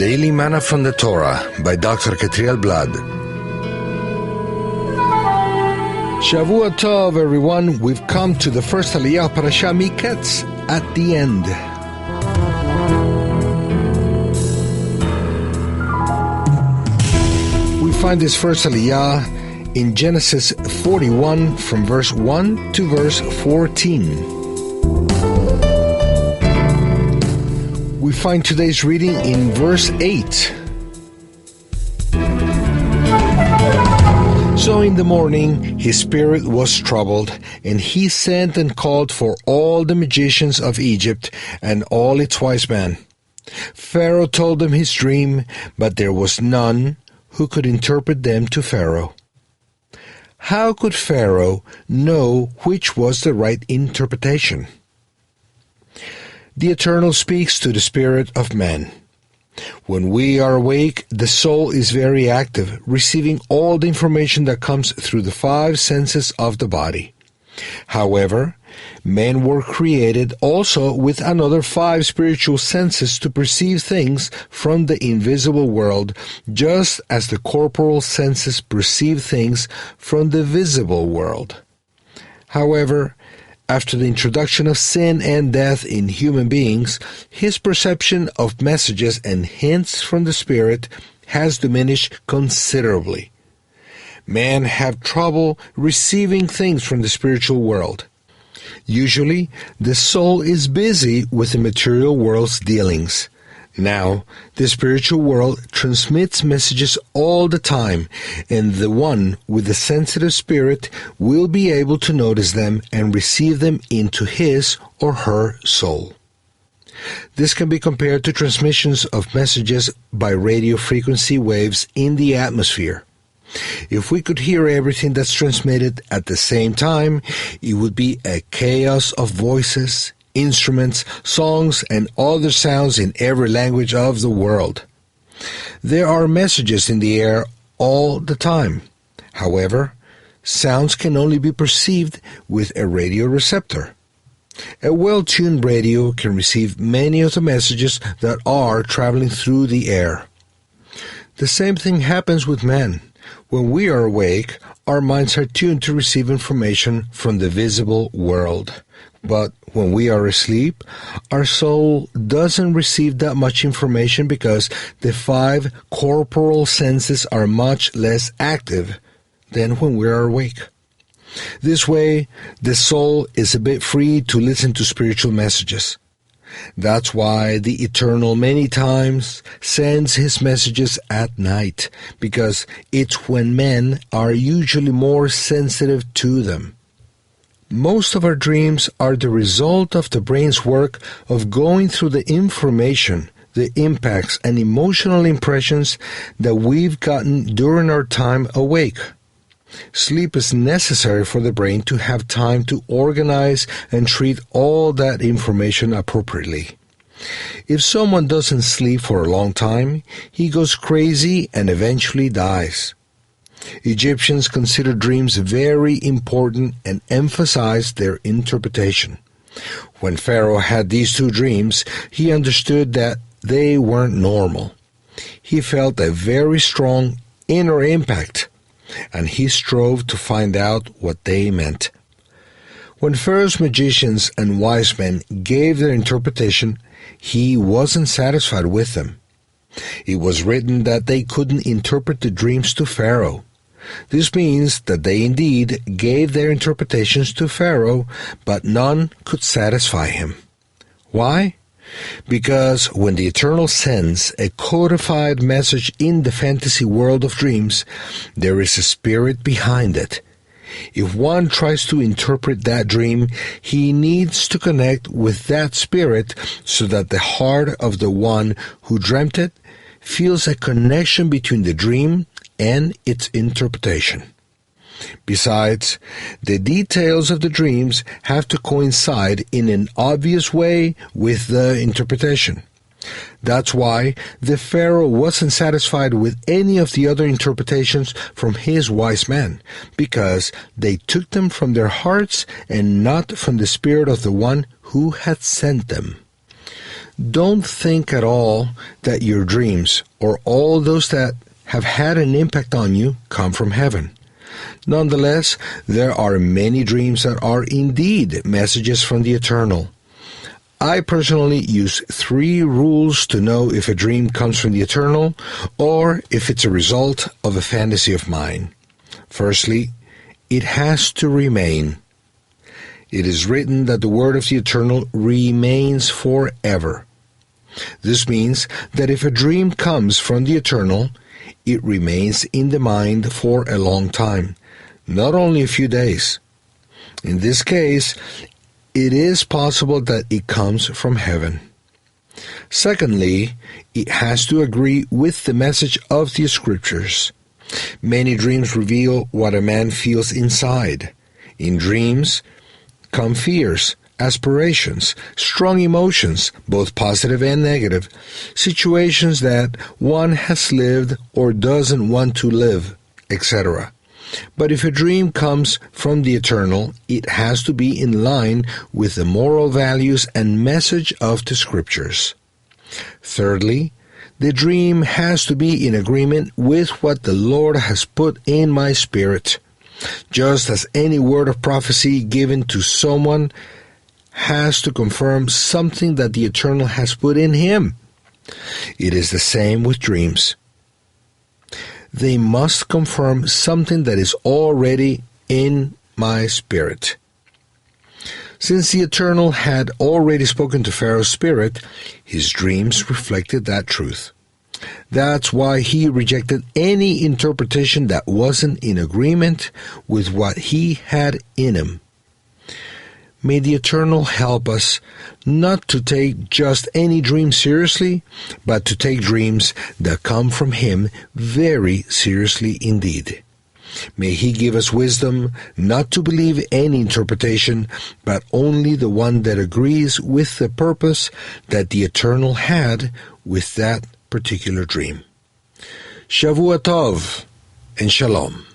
Daily Manna from the Torah by Dr. Ketriel Blad. Shavua Tov, everyone. We've come to the first Aliyah of Parashat MiKets at the end. We find this first Aliyah in Genesis 41 from verse 1 to verse 14. We find today's reading in verse 8. So in the morning his spirit was troubled, and he sent and called for all the magicians of Egypt and all its wise men. Pharaoh told them his dream, but there was none who could interpret them to Pharaoh. How could Pharaoh know which was the right interpretation? The Eternal speaks to the spirit of man. When we are awake, the soul is very active, receiving all the information that comes through the five senses of the body. However, men were created also with another five spiritual senses to perceive things from the invisible world, just as the corporal senses perceive things from the visible world. However, after the introduction of sin and death in human beings, his perception of messages and hints from the Spirit has diminished considerably. Men have trouble receiving things from the spiritual world. Usually, the soul is busy with the material world's dealings. Now, the spiritual world transmits messages all the time, and the one with the sensitive spirit will be able to notice them and receive them into his or her soul. This can be compared to transmissions of messages by radio frequency waves in the atmosphere. If we could hear everything that's transmitted at the same time, it would be a chaos of voices, instruments, songs, and other sounds in every language of the world. There are messages in the air all the time. However, sounds can only be perceived with a radio receptor. A well-tuned radio can receive many of the messages that are traveling through the air. The same thing happens with men. When we are awake, our minds are tuned to receive information from the visible world. But when we are asleep, our soul doesn't receive that much information because the five corporal senses are much less active than when we are awake. This way, the soul is a bit free to listen to spiritual messages. That's why the Eternal many times sends his messages at night, because it's when men are usually more sensitive to them. Most of our dreams are the result of the brain's work of going through the information, the impacts, and emotional impressions that we've gotten during our time awake. Sleep is necessary for the brain to have time to organize and treat all that information appropriately. If someone doesn't sleep for a long time, he goes crazy and eventually dies. Egyptians considered dreams very important and emphasized their interpretation. When Pharaoh had these two dreams, he understood that they weren't normal. He felt a very strong inner impact, and he strove to find out what they meant. When Pharaoh's magicians and wise men gave their interpretation, he wasn't satisfied with them. It was written that they couldn't interpret the dreams to Pharaoh. This means that they indeed gave their interpretations to Pharaoh, but none could satisfy him. Why? Because when the Eternal sends a codified message in the fantasy world of dreams, there is a spirit behind it. If one tries to interpret that dream, he needs to connect with that spirit so that the heart of the one who dreamt it feels a connection between the dream and its interpretation. Besides, the details of the dreams have to coincide in an obvious way with the interpretation. That's why the Pharaoh wasn't satisfied with any of the other interpretations from his wise men, because they took them from their hearts and not from the spirit of the one who had sent them. Don't think at all that your dreams, or all those that have had an impact on you, come from heaven. Nonetheless, there are many dreams that are indeed messages from the Eternal. I personally use 3 rules to know if a dream comes from the Eternal or if it's a result of a fantasy of mine. Firstly, it has to remain. It is written that the word of the Eternal remains forever. This means that if a dream comes from the Eternal, it remains in the mind for a long time, not only a few days. In this case, it is possible that it comes from heaven. Secondly, it has to agree with the message of the Scriptures. Many dreams reveal what a man feels inside. In dreams come fears, aspirations, strong emotions, both positive and negative, situations that one has lived or doesn't want to live, etc. But if a dream comes from the Eternal, it has to be in line with the moral values and message of the Scriptures. Thirdly, the dream has to be in agreement with what the Lord has put in my spirit. Just as any word of prophecy given to someone has to confirm something that the Eternal has put in him, it is the same with dreams. They must confirm something that is already in my spirit. Since the Eternal had already spoken to Pharaoh's spirit, his dreams reflected that truth. That's why he rejected any interpretation that wasn't in agreement with what he had in him. May the Eternal help us not to take just any dream seriously, but to take dreams that come from Him very seriously indeed. May He give us wisdom not to believe any interpretation, but only the one that agrees with the purpose that the Eternal had with that particular dream. Shavua Tov and Shalom.